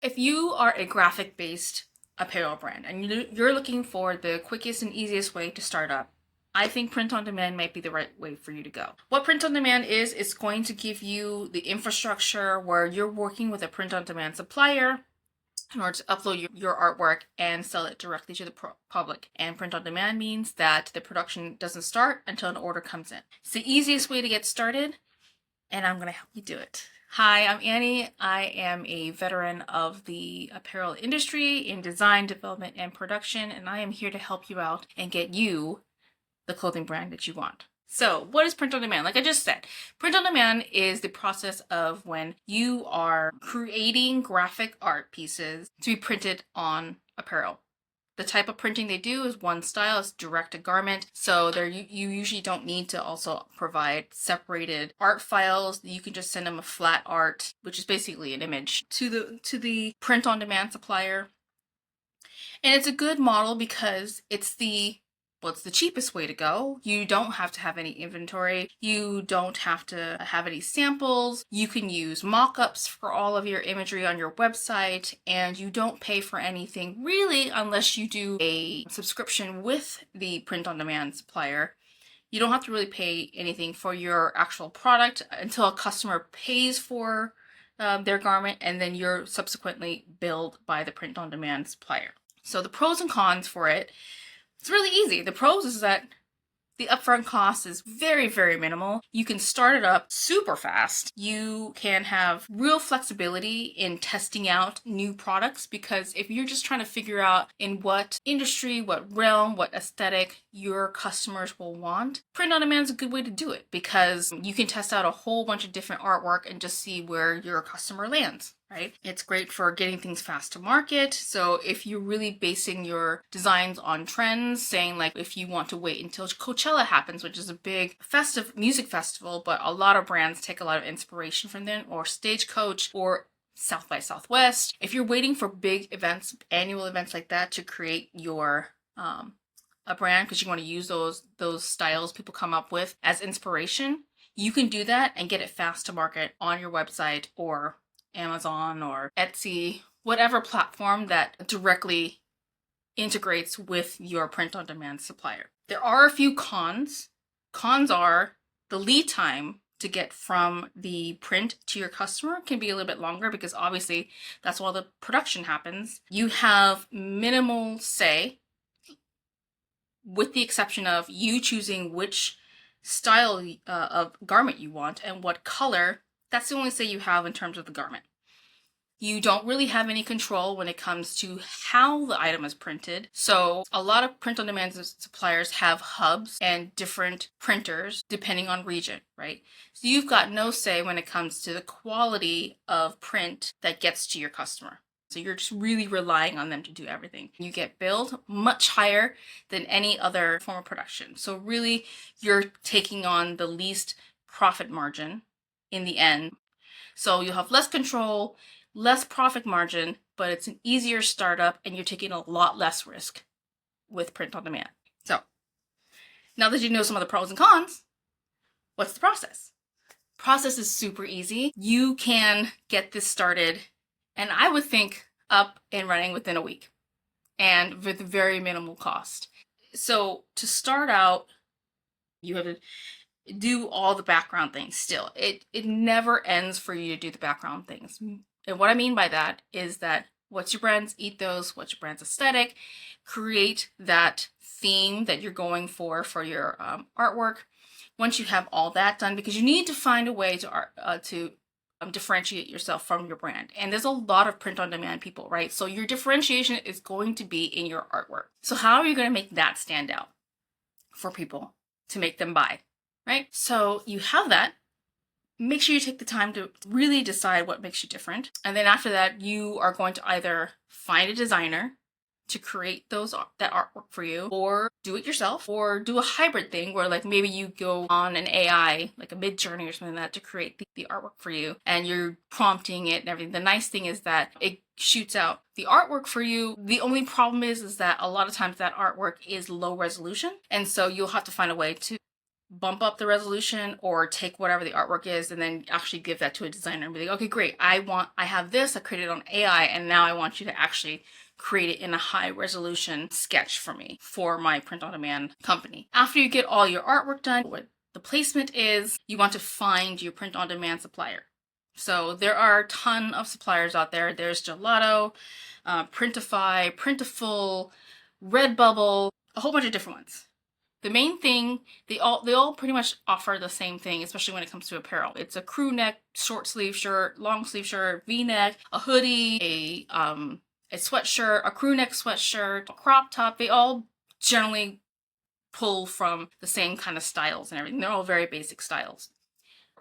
If you are a graphic-based apparel brand and you're looking for the quickest and easiest way to start up, I think print on demand might be the right way for you to go. What print on demand is, it's going to give you the infrastructure where you're working with a print on demand supplier in order to upload your artwork and sell it directly to the public. And print on demand means that the production doesn't start until an order comes in. It's the easiest way to get started, and I'm going to help you do it. Hi, I'm Annie. I am a veteran of the apparel industry in design, development, and production, and I am here to help you out and get you the clothing brand that you want. So what is print on demand? Like I just said, print on demand is the process of when you are creating graphic art pieces to be printed on apparel. The type of printing they do is one style, it's direct to garment. So there you usually don't need to also provide separated art files. You can just send them a flat art, which is basically an image, to the print on demand supplier. And it's a good model because it's the cheapest way to go. You don't have to have any inventory. You don't have to have any samples. You can use mock-ups for all of your imagery on your website, and you don't pay for anything really unless you do a subscription with the print-on-demand supplier. You don't have to really pay anything for your actual product until a customer pays for their garment, and then you're subsequently billed by the print-on-demand supplier. So the pros and cons for it, it's really easy. The pros is that the upfront cost is very, very minimal. You can start it up super fast. You can have real flexibility in testing out new products, because if you're just trying to figure out in what industry, what realm, what aesthetic your customers will want, print on demand is a good way to do it, because you can test out a whole bunch of different artwork and just see where your customer lands. Right? It's great for getting things fast to market. So if you're really basing your designs on trends, saying like if you want to wait until Coachella happens, which is a big music festival, but a lot of brands take a lot of inspiration from them, or Stagecoach, or South by Southwest. If you're waiting for big events, annual events like that to create your a brand, because you want to use those styles people come up with as inspiration, you can do that and get it fast to market on your website or Amazon or Etsy, whatever platform that directly integrates with your print-on-demand supplier. There are a few cons. Cons are the lead time to get from the print to your customer can be a little bit longer, because obviously that's while the production happens. You have minimal say, with the exception of you choosing which style of garment you want and what color. That's the only say you have in terms of the garment. You don't really have any control when it comes to how the item is printed. So a lot of print-on-demand suppliers have hubs and different printers depending on region, right? So you've got no say when it comes to the quality of print that gets to your customer. So you're just really relying on them to do everything. You get billed much higher than any other form of production. So really, you're taking on the least profit margin in the end. So you'll have less control, less profit margin, but it's an easier startup and you're taking a lot less risk with print on demand. So now that you know some of the pros and cons, what's the process? Process is super easy. You can get this started, and I would think up and running within a week, and with very minimal cost. So to start out, you have to do all the background things still. It never ends for you to do the background things. And what I mean by that is that what's your brand's ethos, what's your brand's aesthetic, create that theme that you're going for your artwork. Once you have all that done, because you need to find a way to differentiate yourself from your brand. And there's a lot of print on demand people, right? So your differentiation is going to be in your artwork. So how are you going to make that stand out for people to make them buy? Right? So you have that. Make sure you take the time to really decide what makes you different. And then after that, you are going to either find a designer to create that artwork for you, or do it yourself, or do a hybrid thing where like maybe you go on an AI, like a Midjourney or something like that, to create the artwork for you, and you're prompting it and everything. The nice thing is that it shoots out the artwork for you. The only problem is that a lot of times that artwork is low resolution, and so you'll have to find a way to bump up the resolution or take whatever the artwork is and then actually give that to a designer and be like, okay, great, I have this, I created on AI, and now I want you to actually create it in a high resolution sketch for me for my print on demand company. After you get all your artwork done, what the placement is, you want to find your print on demand supplier. So there are a ton of suppliers out there. There's Gelato, Printify, Printful, Redbubble, a whole bunch of different ones. The main thing, they all pretty much offer the same thing, especially when it comes to apparel. It's a crew neck, short sleeve shirt, long sleeve shirt, V-neck, a hoodie, a sweatshirt, a crew neck sweatshirt, a crop top. They all generally pull from the same kind of styles and everything. They're all very basic styles.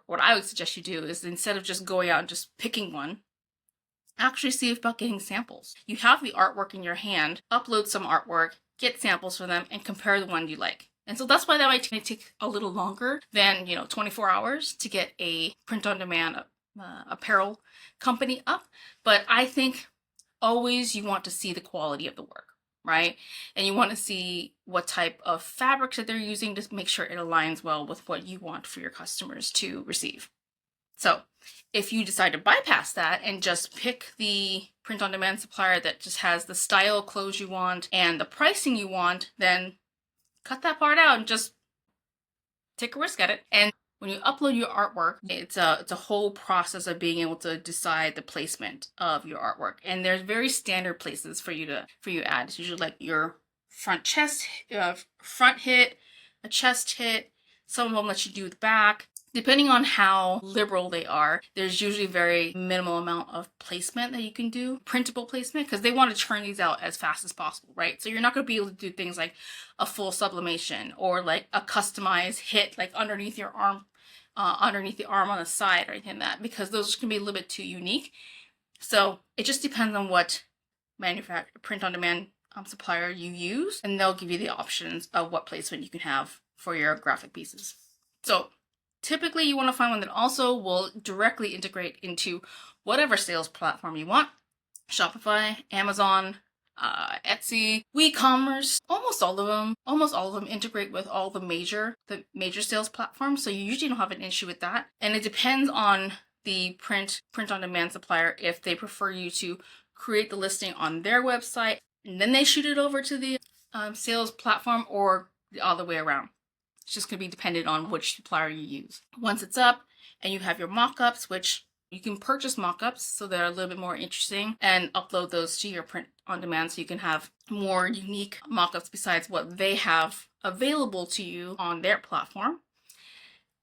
What I would suggest you do is, instead of just going out and just picking one, actually see about getting samples. You have the artwork in your hand, upload some artwork, get samples for them, and compare the one you like. And so that's why that might take a little longer than, 24 hours to get a print-on-demand apparel company up. But I think always you want to see the quality of the work, right? And you want to see what type of fabrics that they're using to make sure it aligns well with what you want for your customers to receive. So if you decide to bypass that and just pick the print-on-demand supplier that just has the style of clothes you want and the pricing you want, then cut that part out and just take a risk at it. And when you upload your artwork, it's a whole process of being able to decide the placement of your artwork. And there's very standard places for you to add. It's usually like your front hit, a chest hit. Some of them let you do the back. Depending on how liberal they are, there's usually very minimal amount of placement that you can do, printable placement, because they want to churn these out as fast as possible, right? So you're not going to be able to do things like a full sublimation or like a customized hit, like underneath your arm, underneath the arm on the side or anything like that, because those can be a little bit too unique. So it just depends on what print-on-demand supplier you use, and they'll give you the options of what placement you can have for your graphic pieces. So typically, you want to find one that also will directly integrate into whatever sales platform you want. Shopify, Amazon, Etsy, WeCommerce, almost all of them integrate with all the major sales platforms. So you usually don't have an issue with that. And it depends on the print on demand supplier if they prefer you to create the listing on their website and then they shoot it over to the sales platform, or the other way around. It's just going to be dependent on which supplier you use. Once it's up and you have your mock-ups, which you can purchase mock-ups so they're a little bit more interesting, and upload those to your print on demand so you can have more unique mock-ups besides what they have available to you on their platform.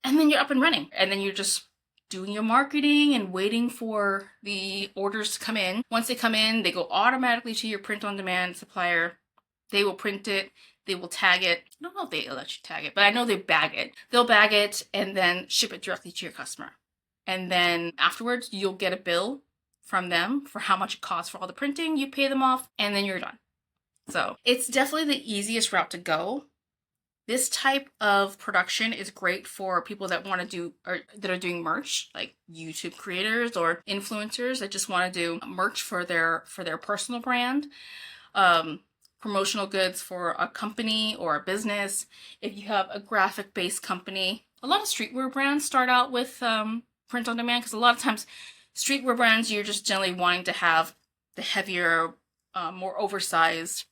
And then you're up and running. And then you're just doing your marketing and waiting for the orders to come in. Once they come in, they go automatically to your print on demand supplier. They will print it. They will tag it. I don't know if they let you tag it, but I know they bag it. They'll bag it and then ship it directly to your customer. And then afterwards, you'll get a bill from them for how much it costs for all the printing. You pay them off, and then you're done. So it's definitely the easiest route to go. This type of production is great for people that want to do, or that are doing merch, like YouTube creators or influencers that just want to do merch for their personal brand. Promotional goods for a company or a business. If you have a graphic-based company, a lot of streetwear brands start out with print on demand, because a lot of times streetwear brands, you're just generally wanting to have the heavier, more oversized,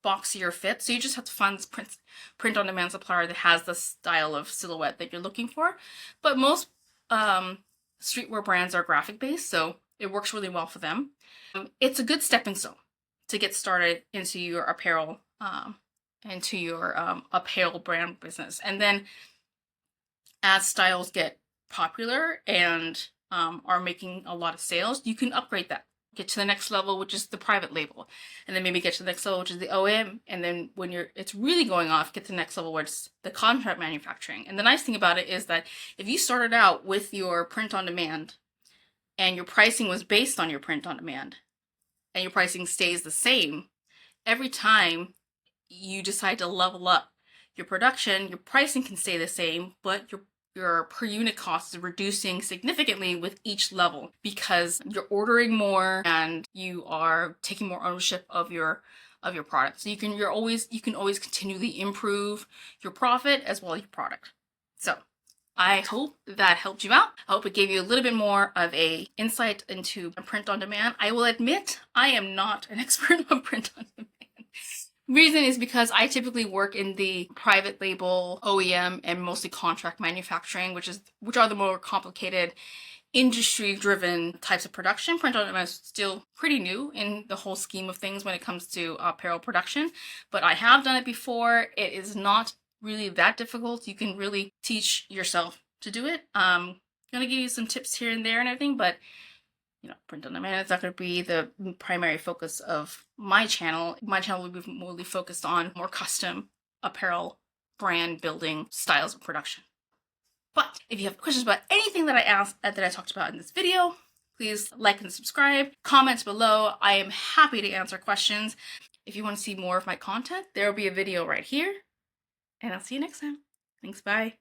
boxier fit. So you just have to find this print on demand supplier that has the style of silhouette that you're looking for. But most streetwear brands are graphic-based, so it works really well for them. It's a good stepping stone to get started into your apparel, apparel brand business. And then as styles get popular and are making a lot of sales, you can upgrade that. Get to the next level, which is the private label. And then maybe get to the next level, which is the OEM. And then when it's really going off, get to the next level where it's the contract manufacturing. And the nice thing about it is that if you started out with your print on demand and your pricing was based on your print on demand, and your pricing stays the same, every time you decide to level up your production, your pricing can stay the same, but your per unit cost is reducing significantly with each level, because you're ordering more and you are taking more ownership of your of your product. So you can always continually improve your profit as well as your product. So I hope that helped you out. I hope it gave you a little bit more of a insight into print on demand. I will admit I am not an expert on print on demand. Reason is because I typically work in the private label, OEM, and mostly contract manufacturing, which are the more complicated, industry-driven types of production. Print on demand is still pretty new in the whole scheme of things when it comes to apparel production, but I have done it before. It is not really that difficult. You can really teach yourself to do it. I'm gonna give you some tips here and there and everything, but print on demand is not going to be the primary focus of my channel. My channel will be mostly focused on more custom apparel brand building styles of production. But if you have questions about anything that I talked about in this video, please like and subscribe. Comment below. I am happy to answer questions. If you want to see more of my content, there will be a video right here. And I'll see you next time. Thanks, bye.